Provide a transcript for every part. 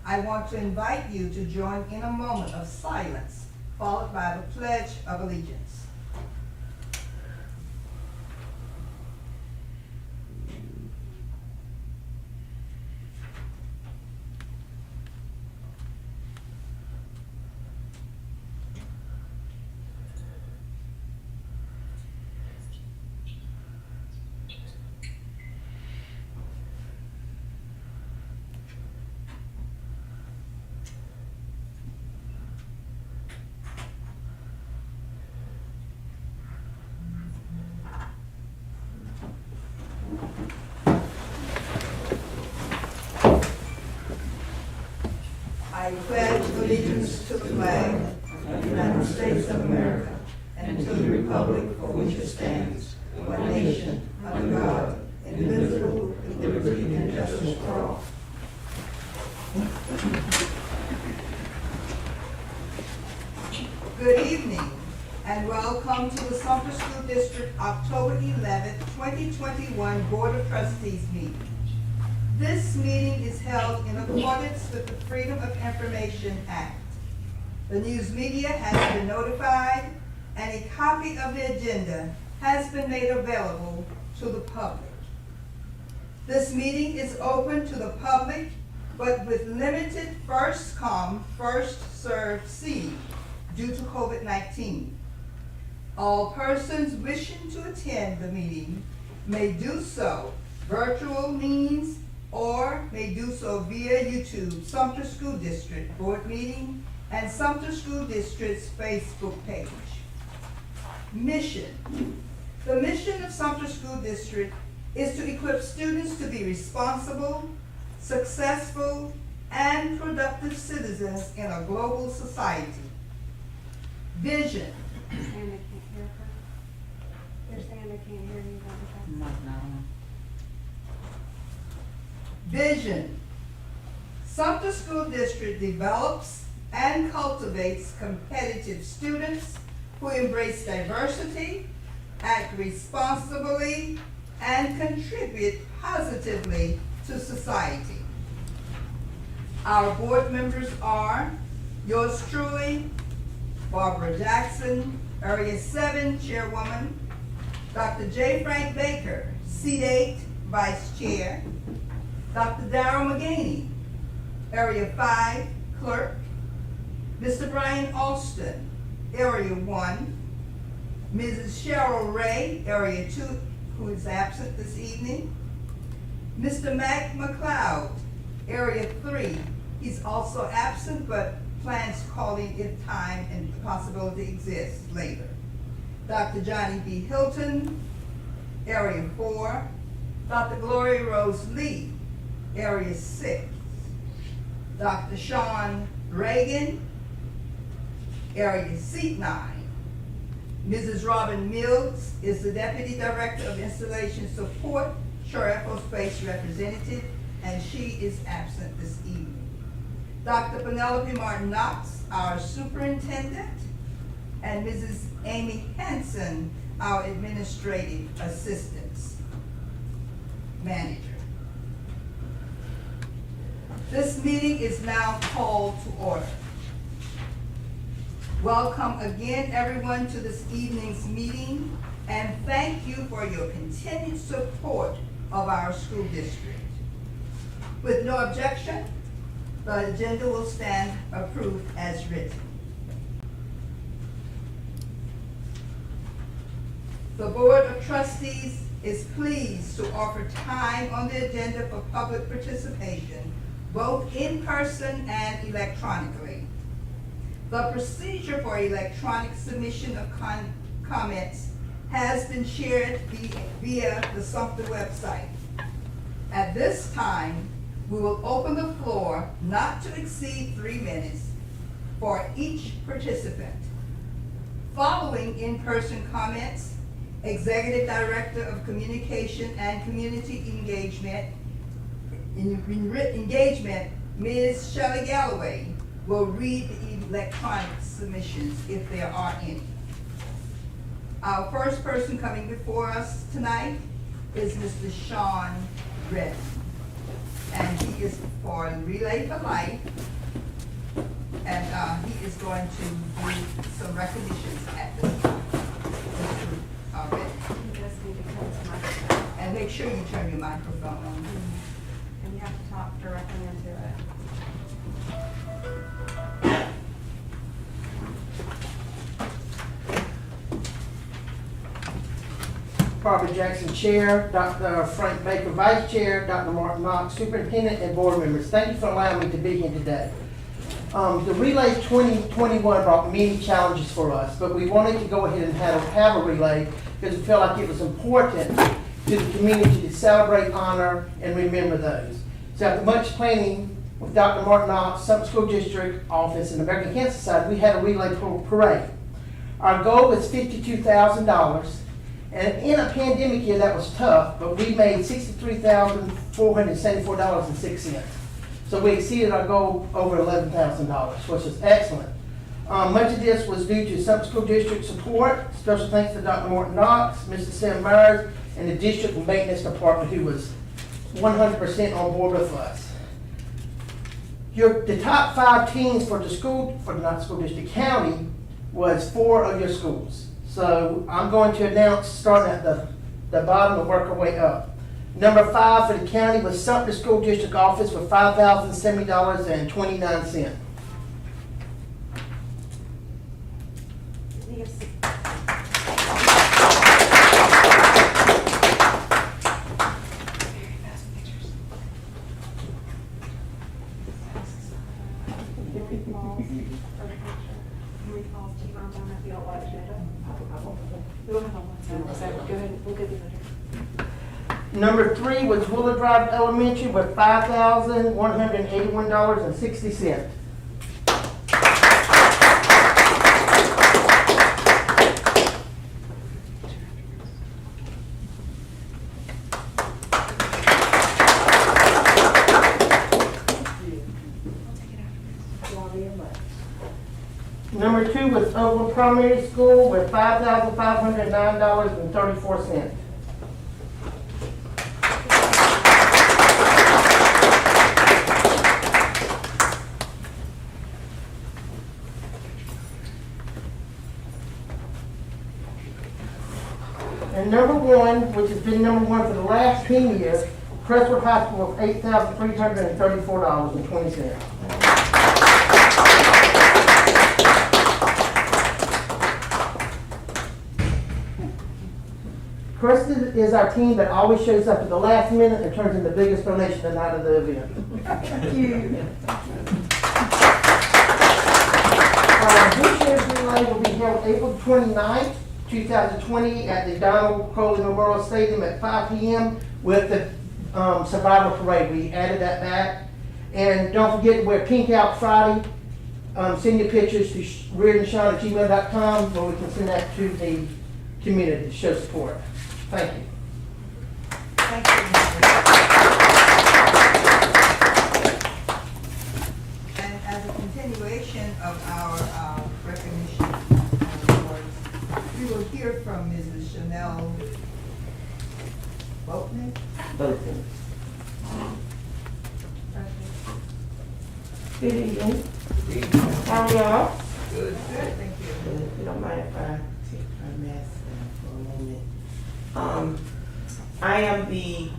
I want to invite you to join in a moment of silence, followed by the Pledge of Allegiance. I pledge allegiance to the flag of the United States of America and to the republic for which it stands, one nation, under God, indivisible, with liberty and justice for all. Good evening, and welcome to the Sumter School District October 11th, 2021 Board of Trustees meeting. This meeting is held in accordance with the Freedom of Information Act. The news media has been notified, and a copy of the agenda has been made available to the public. This meeting is open to the public, but with limited first come, first served seating due to COVID-19. All persons wishing to attend the meeting may do so virtual means or may do so via YouTube, Sumter School District Board Meeting, and Sumter School District's Facebook page. Mission. The mission of Sumter School District is to equip students to be responsible, successful, and productive citizens in a global society. Vision. They're saying they can't hear her. They're saying they can't hear you. No. Vision. Sumter School District develops and cultivates competitive students who embrace diversity, act responsibly, and contribute positively to society. Our board members are yours truly, Barbara Jackson, Area 7 Chairwoman, Dr. J. Frank Baker, Seat 8 Vice Chair, Dr. Darrell McGaney, Area 5 Clerk, Mr. Brian Alston, Area 1, Mrs. Cheryl Ray, Area 2, who is absent this evening, Mr. Mac McLeod, Area 3, he's also absent but plans calling if time and the possibility exists later. Dr. Johnny B. Hilton, Area 4, Dr. Gloria Rose Lee, Area 6, Dr. Sean Reagan, Area Seat 9. Mrs. Robin Mills is the Deputy Director of Installation Support, Shore Aerospace Representative, and she is absent this evening. Dr. Penelope Martin Knox, our Superintendent, and Mrs. Amy Hanson, our Administrative Assistants Manager. This meeting is now called to order. Welcome again, everyone, to this evening's meeting, and thank you for your continued support of our school district. With no objection, the agenda will stand approved as written. The Board of Trustees is pleased to offer time on the agenda for public participation, both in person and electronically. The procedure for electronic submission of comments has been shared via the Sumter website. At this time, we will open the floor not to exceed 3 minutes for each participant. Following in-person comments, Executive Director of Communication and Community Engagement, Ms. Shelley Galloway, will read the electronic submissions if there are any. Our first person coming before us tonight is Mr. Sean Redden, and he is for Relay for Life, he is going to do some recognitions at this time. All right. You just need to come to the microphone. And make sure you turn your microphone on. And you have to talk directly into it. Barbara Jackson, Chair, Dr. Frank Baker, Vice Chair, Dr. Martin Knox, Superintendent, and Board members. Thank you for allowing me to be here today. The Relay 2021 brought many challenges for us, but we wanted to go ahead and have a relay because we felt like it was important to the community to celebrate, honor, and remember those. So after much planning with Dr. Martin Knox, Sumter School District Office, and the American Cancer Society, we had a relay parade. Our goal was $52,000. And in a pandemic year, that was tough, but we made $63,474.06. So we exceeded our goal over $11,000, which is excellent. Much of this was due to Sumter School District support. Special thanks to Dr. Morton Knox, Mr. Sam Myers, and the District Maintenance Department, who was 100% on board with us. The top 5 teams for the county was 4 of your schools. So I'm going to announce, starting at the bottom and work our way up. Number 5 for the county was Sumter School District Office for $5,070.29. Number 3 was Wooler Drive Elementary with $5,181.60. Number 2 was Oakland Primary School with $5,509.34. And number 1, which has been number 1 for the last 10 years, Crestwood High School with $8,334.20. Crestwood is our team that always shows up at the last minute and turns in the biggest donation the night of the event. Thank you. This year's relay will be held April 29th, 2020 at the Donald Crowley Memorial Stadium at 5 p.m. with the Survivor Parade. We added that back. And don't forget to wear pink out Friday. Send your pictures to reardonshawn@gmail.com where we can send that to the community to show support. Thank you. Thank you. And as a continuation of our recognition awards, we will hear from Mrs. Chanel Boatman. Good evening. How are y'all? Good, thank you. If you don't mind if I take my mask down for a moment. I am the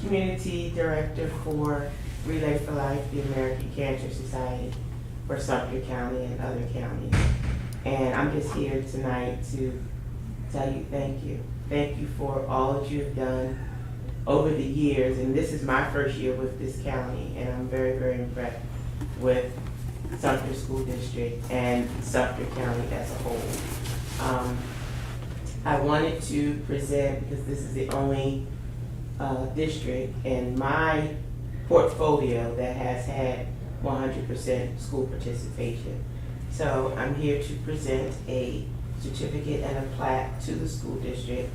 community director for Relay for Life, the American Cancer Society for Sumter County and other counties. And I'm just here tonight to tell you thank you. Thank you for all that you've done over the years. And this is my first year with this county, and I'm very, very impressed with Sumter School District and Sumter County as a whole. I wanted to present, because this is the only district in my portfolio that has had 100% school participation. So I'm here to present a certificate and a plaque to the school district.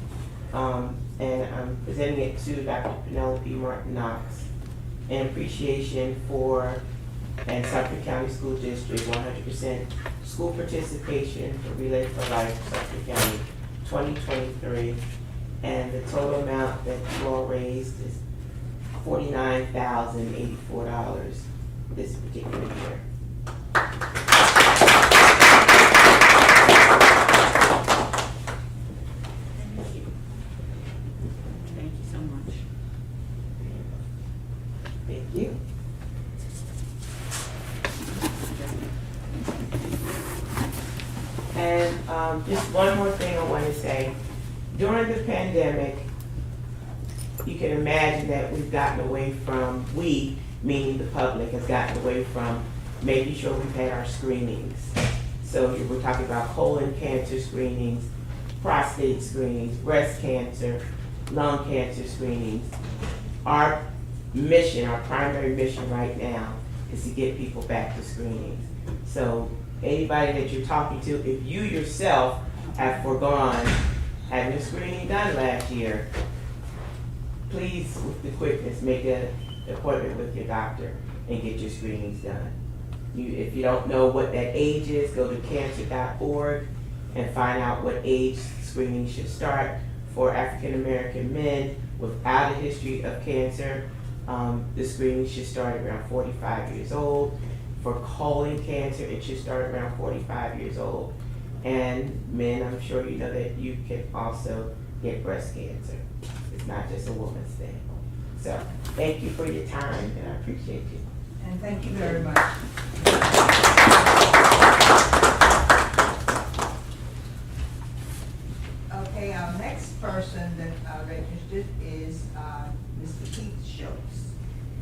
And I'm presenting it to Dr. Penelope Martin Knox in appreciation for and Sumter County School District 100% school participation for Relay for Life, Sumter County 2023, and the total amount that you all raised is $49,084 this particular year. And just one more thing I want to say. During the pandemic, you can imagine that we've gotten away from, we, meaning the public, has gotten away from making sure we've had our screenings. So we're talking about colon cancer screenings, prostate screenings, breast cancer, lung cancer screenings. Our mission, our primary mission right now is to get people back to screenings. So anybody that you're talking to, if you yourself have foregone having a screening done last year, please, with the quickness, make an appointment with your doctor and get your screenings done. If you don't know what that age is, go to cancer.org and find out what age screening should start. For African American men without a history of cancer, the screening should start around 45 years old. For colon cancer, it should start around 45 years old. And men, I'm sure you know that you can also get breast cancer. It's not just a woman's thing. So thank you for your time, and I appreciate you. And thank you very much. Okay, our next person that registered is Mr. Keith Schultz,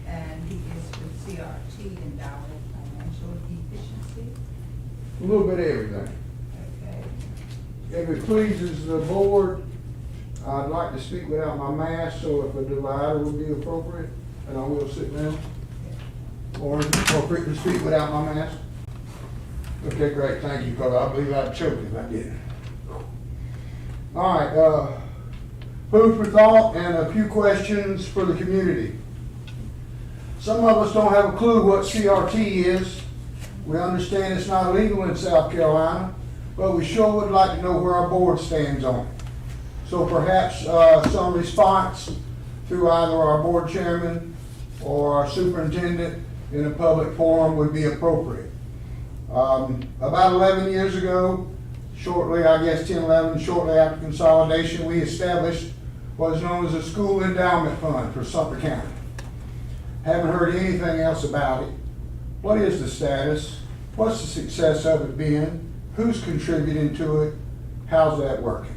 and he is with CRT, Endowment Financial Efficiency. A little bit of everything. Okay. If it pleases the board, I'd like to speak without my mask, so if a divider would be appropriate, and I will sit down. Or is it appropriate to speak without my mask? Okay, great, thank you, because I believe I'd choke if I didn't. All right, food for thought and a few questions for the community. Some of us don't have a clue what CRT is. We understand it's not illegal in South Carolina, but we sure would like to know where our board stands on it. So perhaps some response through either our board chairman or our superintendent in a public forum would be appropriate. About 11 years ago, shortly after consolidation, we established what is known as a school endowment fund for Sumter County. Haven't heard anything else about it. What is the status? What's the success of it been? Who's contributing to it? How's that working?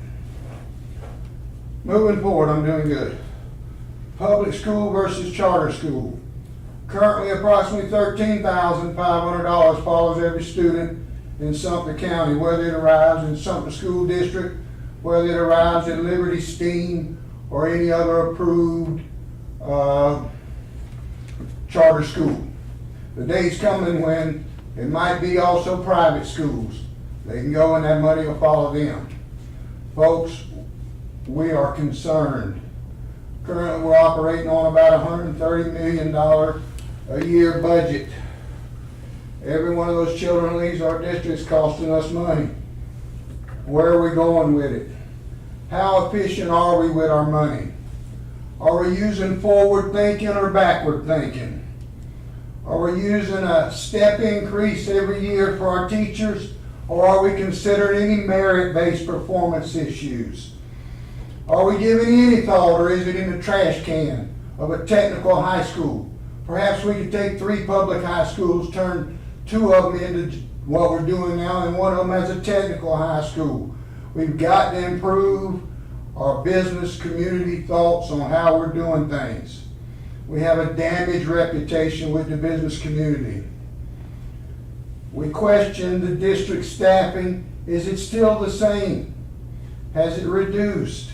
Moving forward, I'm doing good. Public school versus charter school. Currently, approximately $13,500 follows every student in Sumter County, whether it arrives in Sumter School District, whether it arrives in Liberty STEAM, or any other approved charter school. The day's coming when it might be also private schools. They can go and that money will follow them. Folks, we are concerned. Currently, we're operating on about $130 million a year budget. Every one of those children leaves our districts costing us money. Where are we going with it? How efficient are we with our money? Are we using forward thinking or backward thinking? Are we using a step increase every year for our teachers, or are we considering any merit-based performance issues? Are we giving any thought, or is it in the trash can of a technical high school? Perhaps we could take 3 public high schools, turn 2 of them into what we're doing now, and one of them as a technical high school. We've got to improve our business community thoughts on how we're doing things. We have a damaged reputation with the business community. We question the district staffing. Is it still the same? Has it reduced?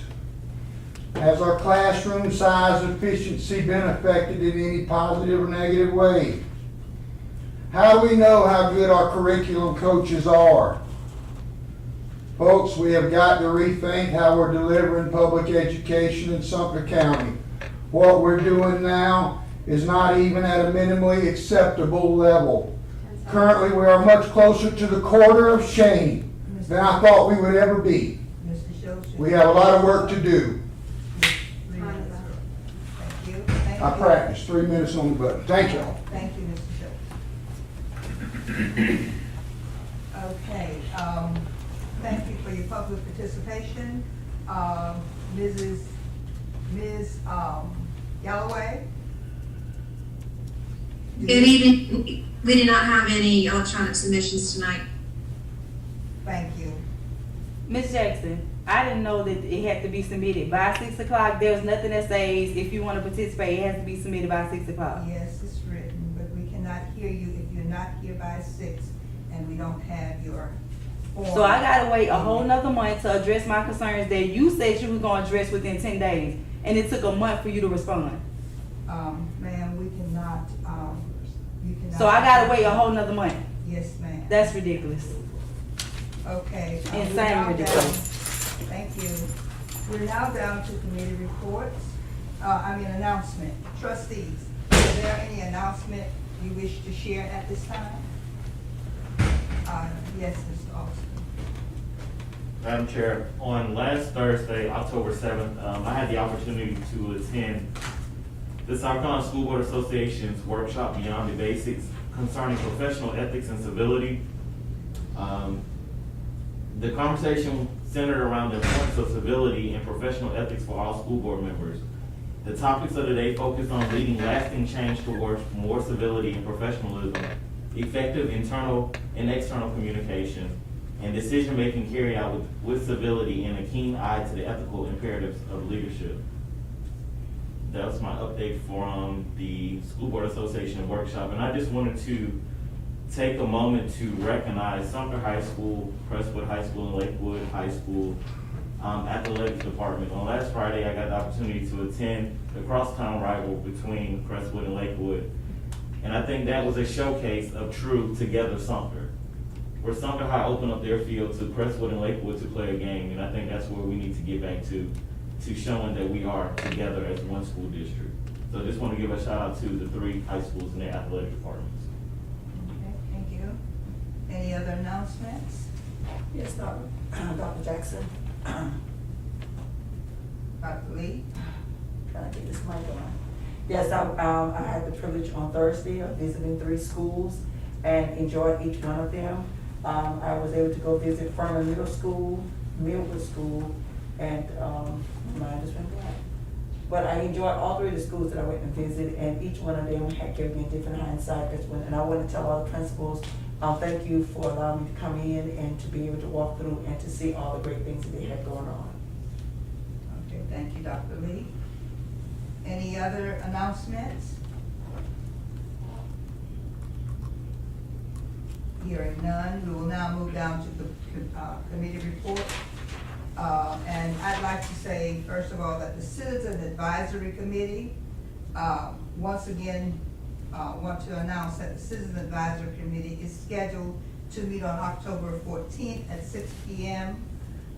Has our classroom size efficiency been affected in any positive or negative way? How do we know how good our curriculum coaches are? Folks, we have got to rethink how we're delivering public education in Sumter County. What we're doing now is not even at a minimally acceptable level. Currently, we are much closer to the quarter of shame than I thought we would ever be. Mr. Schultz. We have a lot of work to do. 3 minutes. Thank you. Thank I you. practiced 3 minutes on the button. Thank y'all. Thank you, Mr. Schultz. Okay, thank you for your public participation. Ms. Galloway? Good evening. We do not have any electronic submissions tonight. Thank you. Ms. Jackson, I didn't know that it had to be submitted by 6 o'clock. There's nothing that says if you want to participate, it has to be submitted by 6 o'clock. Yes, it's written, but we cannot hear you if you're not here by 6 and we don't have your form. So I gotta wait a whole nother month to address my concerns that you said you were gonna address within 10 days, and it took a month for you to respond. Ma'am, we cannot, you cannot. So I gotta wait a whole nother month. Yes, ma'am. That's ridiculous. Okay. we're Insane now ridiculous. down- Thank you. We're now down to committee reports, announcement. Trustees, is there any announcement you wish to share at this time? Yes, Mr. Austin. Madam Chair, on last Thursday, October 7th, I had the opportunity to attend the South Carolina School Board Association's workshop Beyond the Basics concerning professional ethics and civility. The conversation centered around the importance of civility and professional ethics for all school board members. The topics of the day focused on leading lasting change towards more civility and professionalism, effective internal and external communication, and decision-making carried out with civility and a keen eye to the ethical imperatives of leadership. That was my update from the School Board Association workshop, and I just wanted to take a moment to recognize Sumter High School, Crestwood High School, and Lakewood High School athletics department. On last Friday, I got the opportunity to attend the crosstown rival between Crestwood and Lakewood, and I think that was a showcase of true Together Sumter, where Sumter High opened up their field to Crestwood and Lakewood to play a game, and I think that's where we need to get back to showing that we are together as one school district. So I just want to give a shout out to the 3 high schools and their athletic departments. Okay, thank you. Any other announcements? Yes, Dr. Jackson. Dr. Lee? Trying to get this mic on. Yes, I had the privilege on Thursday of visiting 3 schools and enjoyed each one of them. I was able to go visit Furman Middle School, Millwood School, and mine just went blank. But I enjoyed all 3 of the schools that I went and visited, and each one of them had given me a different hindsight. And I want to tell all the principals, thank you for allowing me to come in and to be able to walk through and to see all the great things that they had going on. Okay, thank you, Dr. Lee. Any other announcements? Hearing none, we will now move down to the committee report. And I'd like to say, first of all, that the Citizen Advisory Committee, once again, want to announce that the Citizen Advisory Committee is scheduled to meet on October 14th at 6 p.m.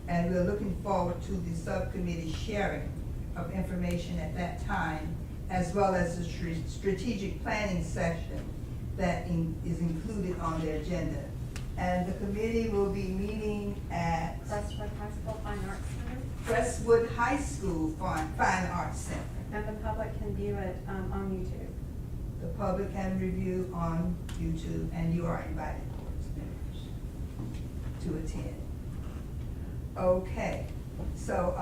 And we're looking forward to the subcommittee sharing of information at that time, as well as the strategic planning session that is included on the agenda. And the committee will be meeting at Crestwood High School Fine Arts Center, Crestwood High School Fine Arts Center. and the public can view it on YouTube. The public can review on YouTube, and you are invited, board members, to attend. Okay, so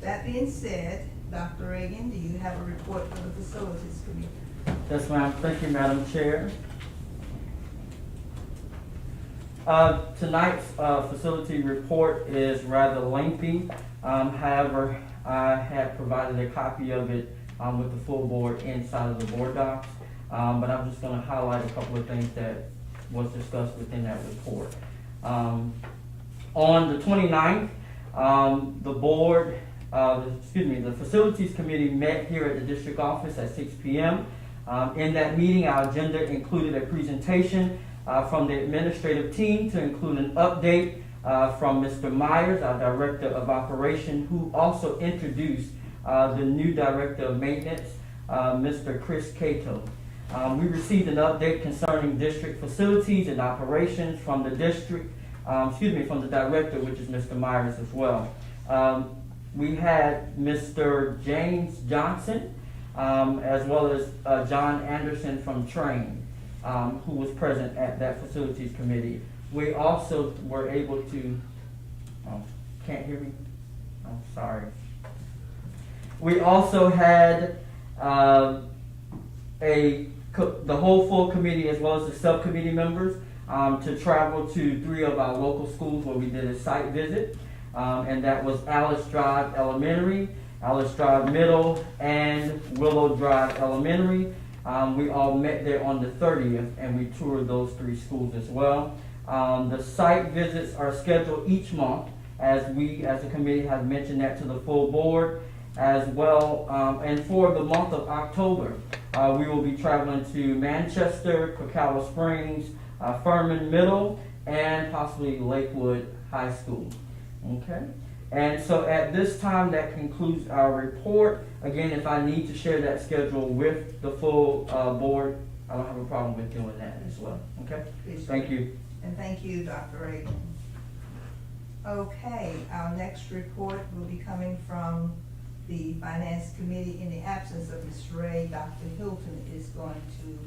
that being said, Dr. Reagan, do you have a report for the Facilities Committee? Yes, ma'am. Thank you, Madam Chair. Tonight's facility report is rather lengthy. However, I have provided a copy of it with the full board inside of the board docs. But I'm just going to highlight a couple of things that was discussed within that report. On the 29th, the Facilities Committee met here at the district office at 6 p.m. In that meeting, our agenda included a presentation from the administrative team to include an update from Mr. Myers, our Director of Operation, who also introduced the new Director of Maintenance, Mr. Chris Cato. We received an update concerning district facilities and operations from the from the Director, which is Mr. Myers as well. We had Mr. James Johnson, as well as John Anderson from Train, who was present at that Facilities Committee. We also were able to, can't hear me? I'm sorry. We also had the whole full committee, as well as the subcommittee members, to travel to 3 of our local schools where we did a site visit. And that was Alice Drive Elementary, Alice Drive Middle, and Willow Drive Elementary. We all met there on the 30th, and we toured those 3 schools as well. The site visits are scheduled each month, as we, as a committee, have mentioned that to the full board as well. And for the month of October, we will be traveling to Manchester, Ocala Springs, Furman Middle, and possibly Lakewood High School. Okay, and so at this time, that concludes our report. Again, if I need to share that schedule with the full board, I don't have a problem with doing that as well. Okay, Please. thank you. And thank you, Dr. Reagan. Okay, our next report will be coming from the Finance Committee. In the absence of Ms. Ray, Dr. Hilton is going to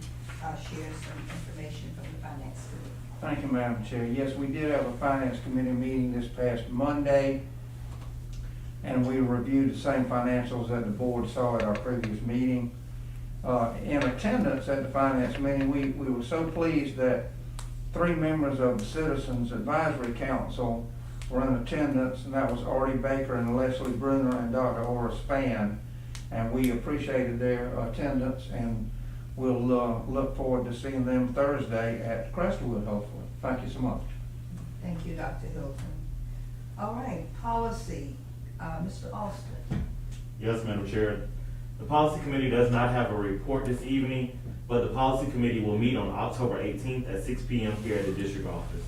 share some information from the Finance Committee. Thank you, Madam Chair. Yes, we did have a Finance Committee meeting this past Monday, and we reviewed the same financials that the board saw at our previous meeting. In attendance at the Finance meeting, we were so pleased that 3 members of the Citizens Advisory Council were in attendance, and that was Artie Baker and Leslie Bruner and Dr. Ora Spann. And we appreciated their attendance, and we'll look forward to seeing them Thursday at Crestwood, hopefully. Thank you so much. Thank you, Dr. Hilton. All right, policy, Mr. Austin. Yes, Madam Chair. The Policy Committee does not have a report this evening, but the Policy Committee will meet on October 18th at 6 p.m. here at the district office.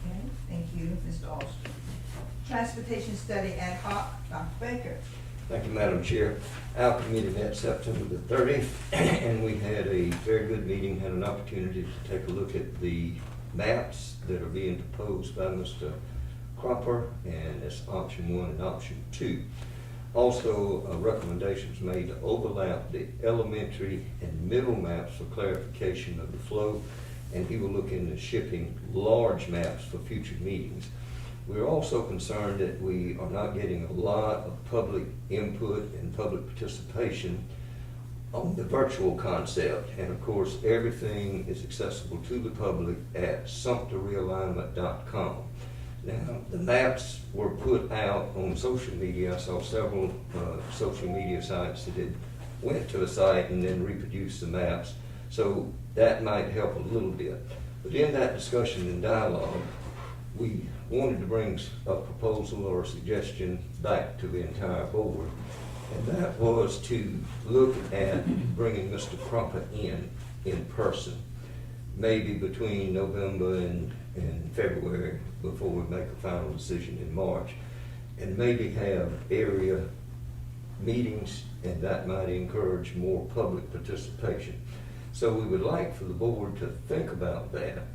Okay, thank you, Mr. Austin. Transportation Study Ad Hoc, Dr. Baker. Thank you, Madam Chair. Our committee met September the 30th, and we had a very good meeting, had an opportunity to take a look at the maps that are being proposed by Mr. Cropper, and that's option 1 and option 2. Also, recommendations made to overlap the elementary and middle maps for clarification of the flow, and he will look into shipping large maps for future meetings. We're also concerned that we are not getting a lot of public input and public participation on the virtual concept. And of course, everything is accessible to the public at sumterrealignment.com. Now, the maps were put out on social media. I saw several social media sites that went to the site and then reproduced the maps. So that might help a little bit. But in that discussion and dialogue, we wanted to bring a proposal or a suggestion back to the entire board. And that was to look at bringing Mr. Cropper in person, maybe between November and February, before we make a final decision in March, and maybe have area meetings, and that might encourage more public participation. So we would like for the board to think about that.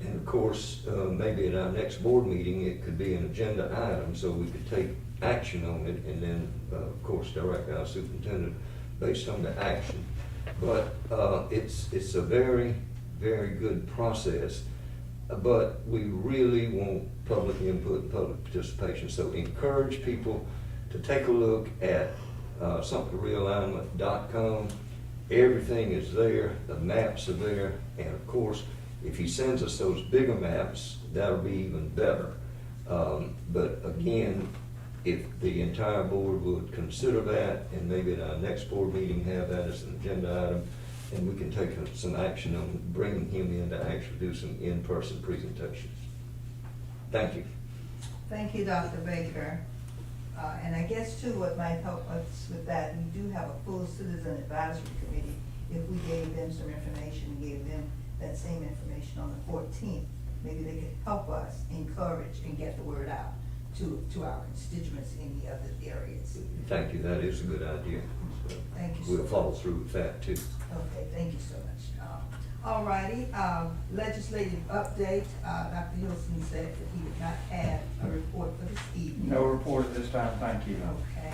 And of course, maybe at our next board meeting, it could be an agenda item, so we could take action on it, and then, of course, direct our superintendent based on the action. But it's a very, very good process, but we really want public input and public participation. So encourage people to take a look at sumterrealignment.com. Everything is there, the maps are there, and of course, if he sends us those bigger maps, that'll be even better. But again, if the entire board would consider that, and maybe at our next board meeting have that as an agenda item, and we can take some action on bringing him in to actually do some in-person presentations. Thank you. Thank you, Dr. Baker. And I guess too, what might help us with that, we do have a full citizen advisory committee. If we gave them some information, gave them that same information on the 14th, maybe they could help us encourage and get the word out to our constituents in the other areas. Thank you, that is a good idea. So Thank you so we'll follow much. through with that too. Okay, thank you so much. All righty, legislative update. Dr. Hilton said that he did not have a report for this evening. No report at this time, thank you. Okay,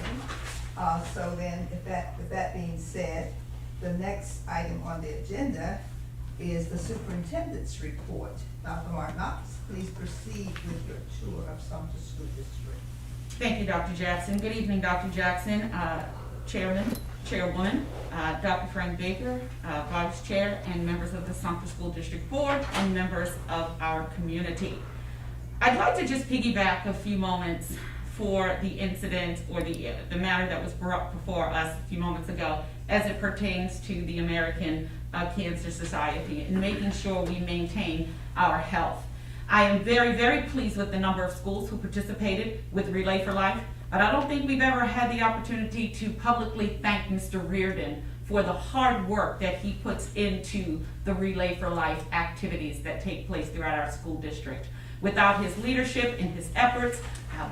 so then with that being said, the next item on the agenda is the superintendent's report. Dr. Martinox, please proceed with your tour of Sumter School District. Thank you, Dr. Jackson. Good evening, Dr. Jackson, Chairman, Chairwoman, Dr. Frank Baker, Vice Chair, and members of the Sumter School District Board, and members of our community. I'd like to just piggyback a few moments for the incident or the matter that was brought before us a few moments ago as it pertains to the American Cancer Society and making sure we maintain our health. I am very, very pleased with the number of schools who participated with Relay for Life, but I don't think we've ever had the opportunity to publicly thank Mr. Reardon for the hard work that he puts into the Relay for Life activities that take place throughout our school district. Without his leadership and his efforts,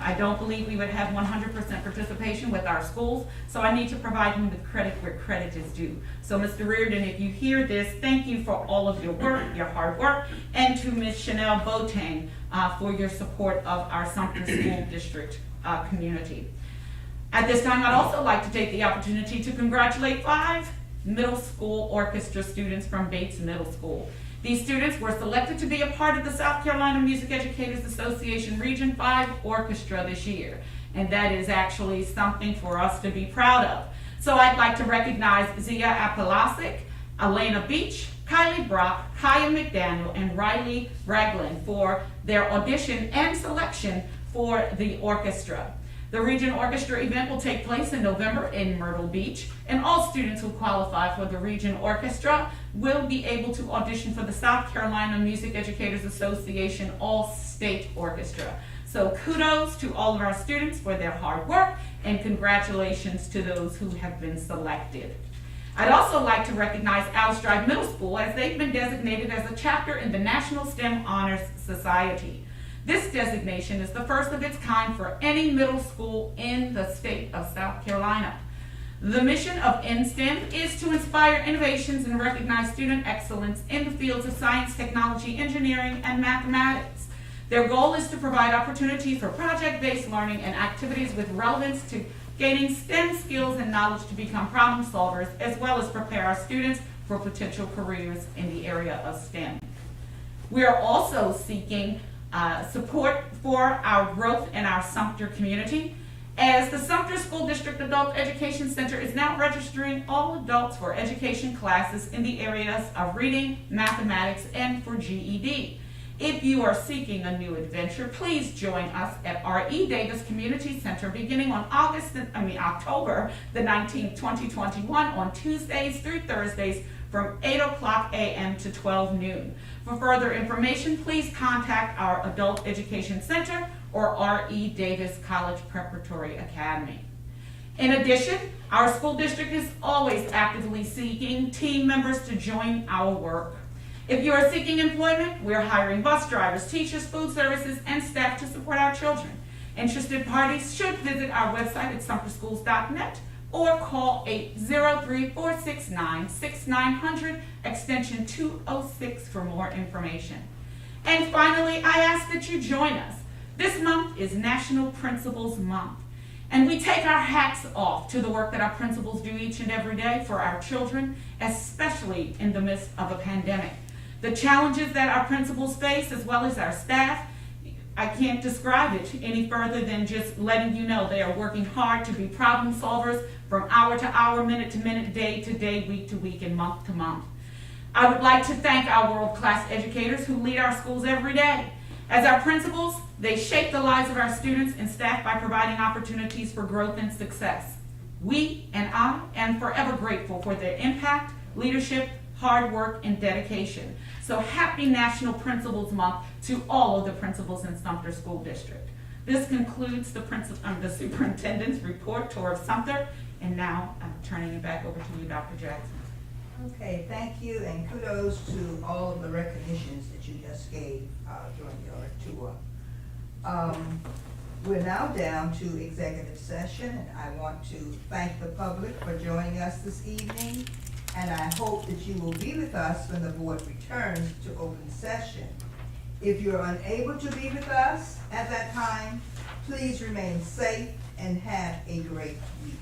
I don't believe we would have 100% participation with our schools, so I need to provide him with credit where credit is due. So Mr. Reardon, if you hear this, thank you for all of your work, your hard work, and to Ms. Chanel Boateng for your support of our Sumter School District community. At this time, I'd also like to take the opportunity to congratulate 5 middle school orchestra students from Bates Middle School. These students were selected to be a part of the South Carolina Music Educators Association Region 5 Orchestra this year, and that is actually something for us to be proud of. So I'd like to recognize Zia Apolasic, Elena Beach, Kylie Brock, Kaya McDaniel, and Riley Ragland for their audition and selection for the orchestra. The Region Orchestra event will take place in November in Myrtle Beach, and all students who qualify for the Region Orchestra will be able to audition for the South Carolina Music Educators Association All-State Orchestra. So kudos to all of our students for their hard work, and congratulations to those who have been selected. I'd also like to recognize Alice Drive Middle School, as they've been designated as a chapter in the National STEM Honors Society. This designation is the first of its kind for any middle school in the state of South Carolina. The mission of NSTEM is to inspire innovations and recognize student excellence in the fields of science, technology, engineering, and mathematics. Their goal is to provide opportunities for project-based learning and activities with relevance to gaining STEM skills and knowledge to become problem solvers, as well as prepare our students for potential careers in the area of STEM. We are also seeking support for our growth in our Sumter community, as the Sumter School District Adult Education Center is now registering all adults for education classes in the areas of reading, mathematics, and for GED. If you are seeking a new adventure, please join us at R.E. Davis Community Center beginning on October the 19th, 2021 on Tuesdays through Thursdays from 8 o'clock a.m. to 12 noon. For further information, please contact our Adult Education Center or R.E. Davis College Preparatory Academy. In addition, our school district is always actively seeking team members to join our work. If you are seeking employment, we are hiring bus drivers, teachers, food services, and staff to support our children. Interested parties should visit our website at sumterschools.net or call 803-469-6900 extension 206 for more information. And finally, I ask that you join us. This month is National Principals Month, and we take our hats off to the work that our principals do each and every day for our children, especially in the midst of a pandemic. The challenges that our principals face, as well as our staff, I can't describe it any further than just letting you know they are working hard to be problem solvers from hour to hour, minute to minute, day to day, week to week, and month to month. I would like to thank our world-class educators who lead our schools every day. As our principals, they shape the lives of our students and staff by providing opportunities for growth and success. We and I am forever grateful for their impact, leadership, hard work, and dedication. So happy National Principals Month to all of the principals in Sumter School District. This concludes the superintendent's report tour of Sumter, and now I'm turning it back over to you, Dr. Jackson. Okay, thank you, and kudos to all of the recognitions that you just gave during your tour. We're now down to executive session, and I want to thank the public for joining us this evening, and I hope that you will be with us when the board returns to open session. If you're unable to be with us at that time, please remain safe and have a great week.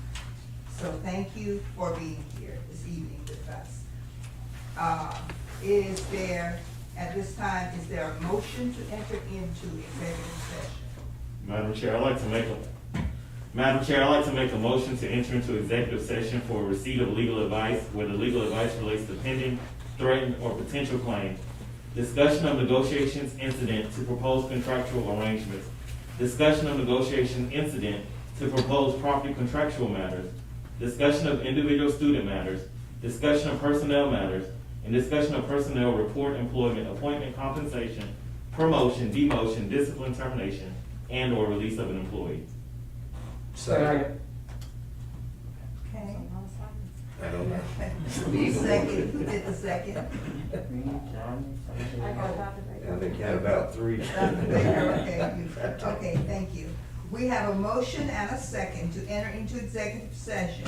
So thank you for being here this evening with us. At this time, is there a motion to enter into executive session? Madam Chair, I'd like to make Madam Chair, I'd like to make a motion to enter into executive session for receipt of legal advice where the legal advice relates to pending, threatened, or potential claims, discussion of negotiations incident to propose contractual arrangements, discussion of negotiation incident to propose property contractual matters, discussion of individual student matters, discussion of personnel matters, and discussion of personnel report, employment, appointment, compensation, promotion, demotion, discipline, termination, and/or release of an employee. Second. Okay. I don't know. Second, who did the second? I got Dr. Baker. I think you had about three. Okay, thank you. We have a motion and a second to enter into executive session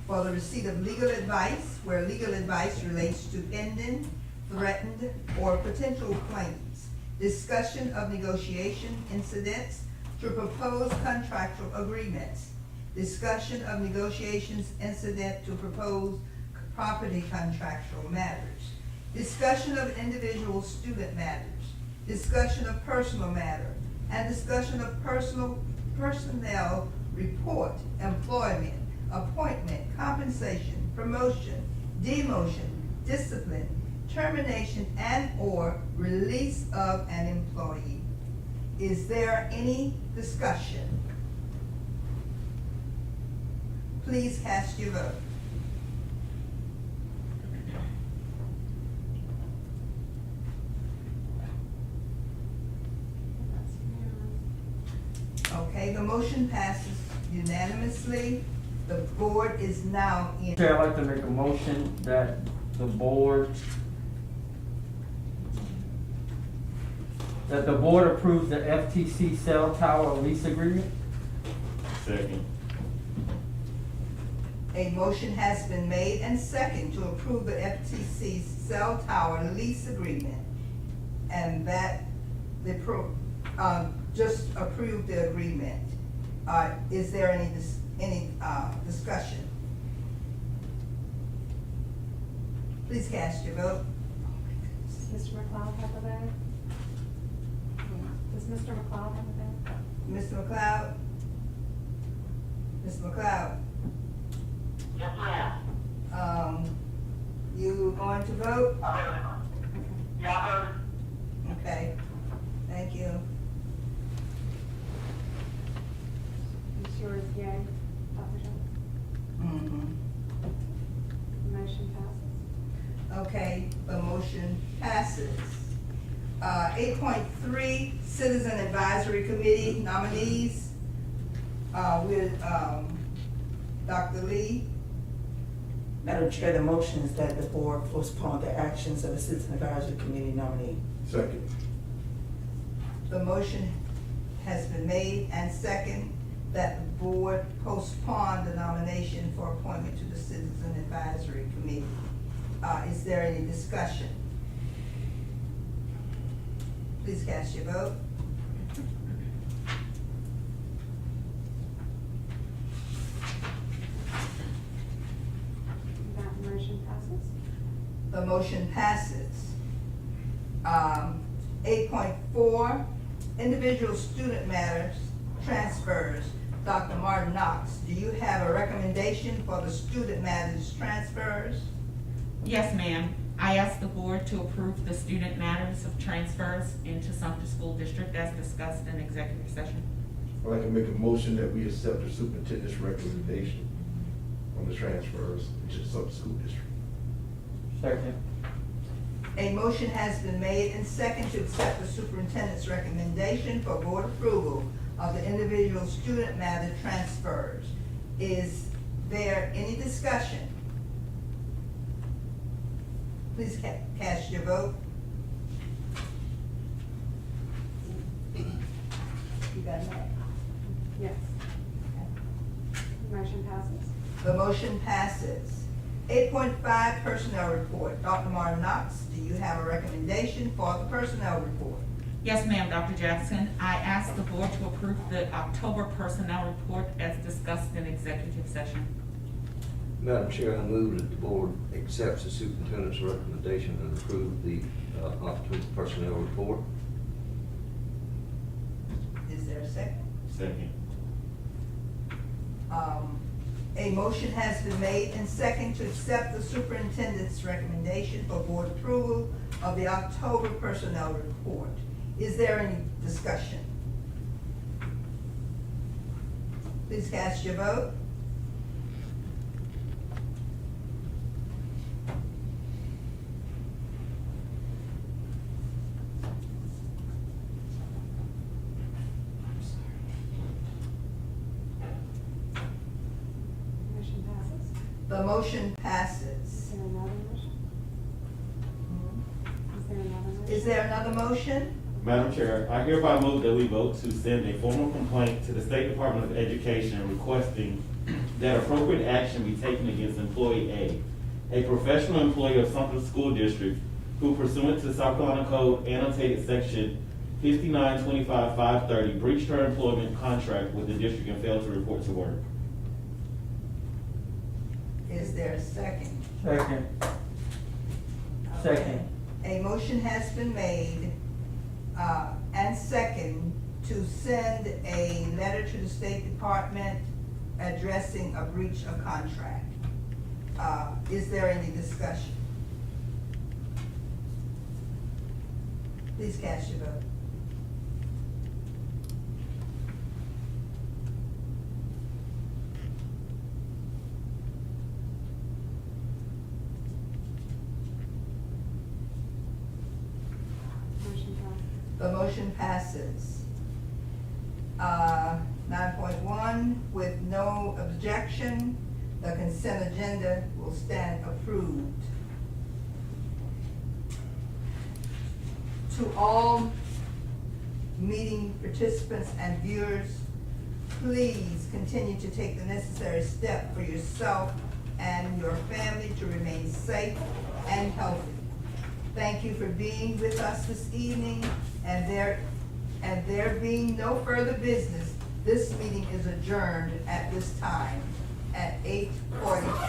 for the receipt of legal advice where legal advice relates to pending, threatened, or potential claims, discussion of negotiation incidents to propose contractual agreements, discussion of negotiations incident to propose property contractual matters, discussion of individual student matters, discussion of personal matter, and discussion of personnel report, employment, appointment, compensation, promotion, demotion, discipline, termination, and/or release of an employee. Is there any discussion? Please cast your vote. Okay, the motion passes unanimously. The board is now in. Chair, I'd like to make a motion that the board approves the FTC cell tower lease agreement. Second. A motion has been made and second to approve the FTC cell tower lease agreement. And that just approve the agreement. Is there any discussion? Please cast your vote. Does Mr. McLeod have a vote? Does Mr. McLeod have a vote? Mr. McLeod? Mr. McLeod? Yes, ma'am. You going to vote? I heard. Yeah, I heard. Okay, thank you. Is yours yay, Dr. Jones? The motion passes. Okay, the motion passes. 8.3, Citizen Advisory Committee nominees, with, Dr. Lee. Madam Chair, the motion is that the board postpone the actions of the Citizen Advisory Committee nominee. Second. The motion has been made and second that the board postpone the nomination for appointment to the Citizen Advisory Committee. Is there any discussion? Please cast your vote. That motion passes. The motion passes. 8.4, individual student matters, transfers. Dr. Martin Knox, do you have a recommendation for the student matters transfers? Yes, ma'am. I ask the board to approve the student matters of transfers into Sumter School District as discussed in executive session. I'd like to make a motion that we accept the superintendent's recommendation on the transfers into the Sumter School District. Second. A motion has been made and second to accept the superintendent's recommendation for board approval of the individual student matter transfers. Is there any discussion? Please cast your vote. You got that? Yes. The motion passes. The motion passes. 8.5, personnel report. Dr. Martin Knox, do you have a recommendation for the personnel report? Yes, ma'am, Dr. Jackson. I ask the board to approve the October personnel report as discussed in executive session. Madam Chair, I move that the board accepts the superintendent's recommendation and approve the October personnel report. Is there a second? Second. A motion has been made and second to accept the superintendent's recommendation for board approval of the October personnel report. Is there any discussion? Please cast your vote. Motion passes. The motion passes. Is there another motion? Is there another motion? Is there another motion? Madam Chair, I hereby move that we vote to send a formal complaint to the State Department of Education requesting that appropriate action be taken against employee A professional employee of Sumter School District who pursuant to South Carolina Code annotated section 5925-530 breached her employment contract with the district and failed to report to work. Is there a second? Second. Second. A motion has been made and second to send a letter to the State Department addressing a breach of contract. Is there any discussion? Please cast your vote. Motion passes. The motion passes. 9.1, with no objection, the consent agenda will stand approved. To all meeting participants and viewers, please continue to take the necessary step for yourself and your family to remain safe and healthy. Thank you for being with us this evening, and there being no further business, this meeting is adjourned at this time at 8:46.